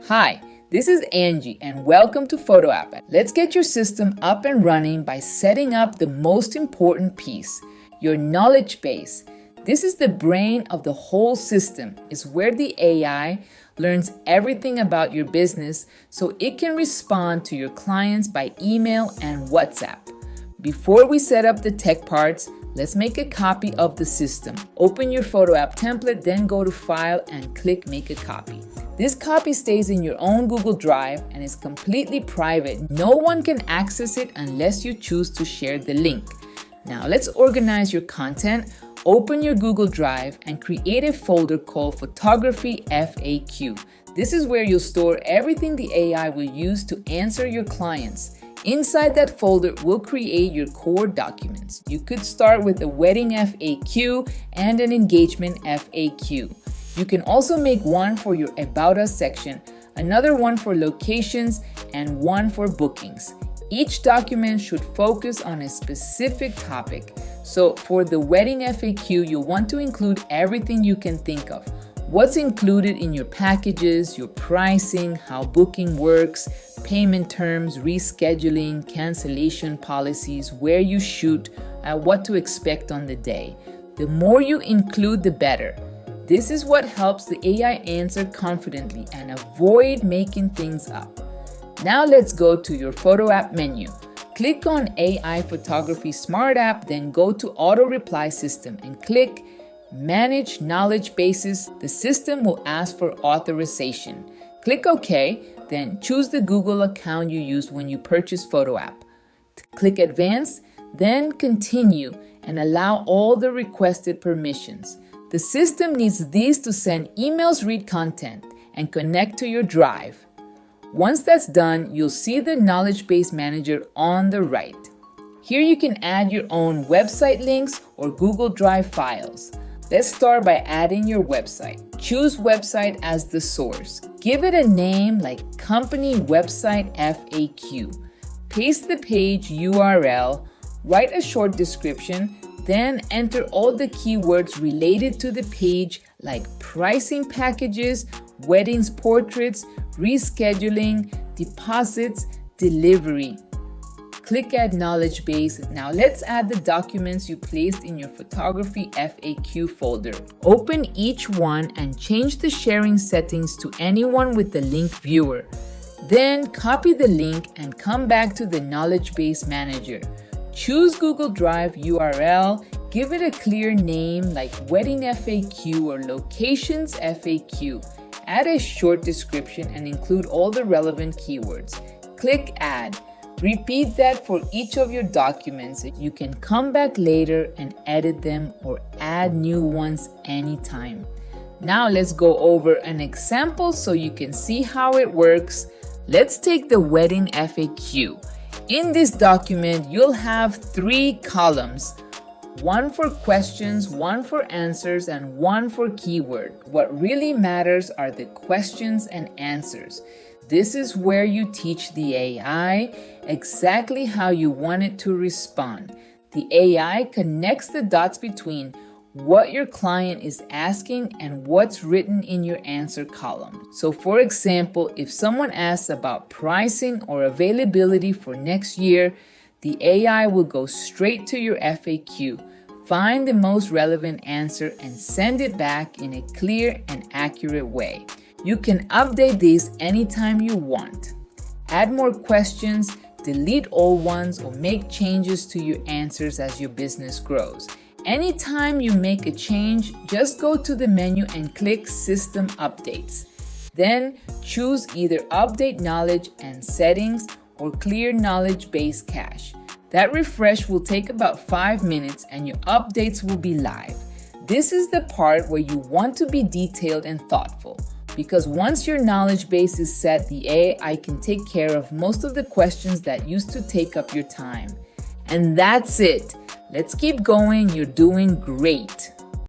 Hi, this is Angie and welcome to Photo App. Let's get your system up and running by setting up the most important piece, your knowledge base. This is the brain of the whole system. It's where the AI learns everything about your business so it can respond to your clients by email and WhatsApp. Before we set up the tech parts, let's make a copy of the system. Open your Photo App template, then go to File and click Make a Copy. This copy stays in your own Google Drive and is completely private. No one can access it unless you choose to share the link. Now let's organize your content. Open your Google Drive and create a folder called Photography FAQ. This is where you'll store everything the AI will use to answer your clients. Inside that folder, we'll create your core documents. You could start with a wedding FAQ and an engagement FAQ. You can also make one for your About Us section, another one for locations, and one for bookings. Each document should focus on a specific topic. So for the wedding FAQ, you'll want to include everything you can think of. What's included in your packages, your pricing, how booking works, payment terms, rescheduling, cancellation policies, where you shoot, what to expect on the day. The more you include, the better. This is what helps the AI answer confidently and avoid making things up. Now let's go to your Photo App menu. Click on AI Photography Smart App, then go to Auto Reply System and click Manage Knowledge Bases. The system will ask for authorization. Click OK, then choose the Google account you used when you purchased Photo App. Click Advanced, then Continue and allow all the requested permissions. The system needs these to send emails, read content, and connect to your drive. Once that's done, you'll see the Knowledge Base Manager on the right. Here you can add your own website links or Google Drive files. Let's start by adding your website. Choose website as the source. Give it a name like Company Website FAQ. Paste the page URL, write a short description, then enter all the keywords related to the page like pricing packages, weddings portraits, rescheduling, deposits, delivery. Click Add Knowledge Base. Now let's add the documents you placed in your Photography FAQ folder. Open each one and change the sharing settings to anyone with the link viewer. Then copy the link and come back to the Knowledge Base Manager. Choose Google Drive URL, give it a clear name like Wedding FAQ or Locations FAQ. Add a short description and include all the relevant keywords. Click Add. Repeat that for each of your documents. You can come back later and edit them or add new ones anytime. Now let's go over an example so you can see how it works. Let's take the wedding FAQ. In this document, you'll have 3 columns, one for questions, one for answers, and one for keyword. What really matters are the questions and answers. This is where you teach the AI exactly how you want it to respond. The AI connects the dots between what your client is asking and what's written in your answer column. So for example, if someone asks about pricing or availability for next year, the AI will go straight to your FAQ, find the most relevant answer and send it back in a clear and accurate way. You can update these anytime you want. Add more questions, delete old ones, or make changes to your answers as your business grows. Anytime you make a change, just go to the menu and click System Updates. Then choose either Update Knowledge and Settings or Clear Knowledge Base Cache. That refresh will take about 5 minutes and your updates will be live. This is the part where you want to be detailed and thoughtful, because once your knowledge base is set, the AI can take care of most of the questions that used to take up your time. And that's it. Let's keep going. You're doing great.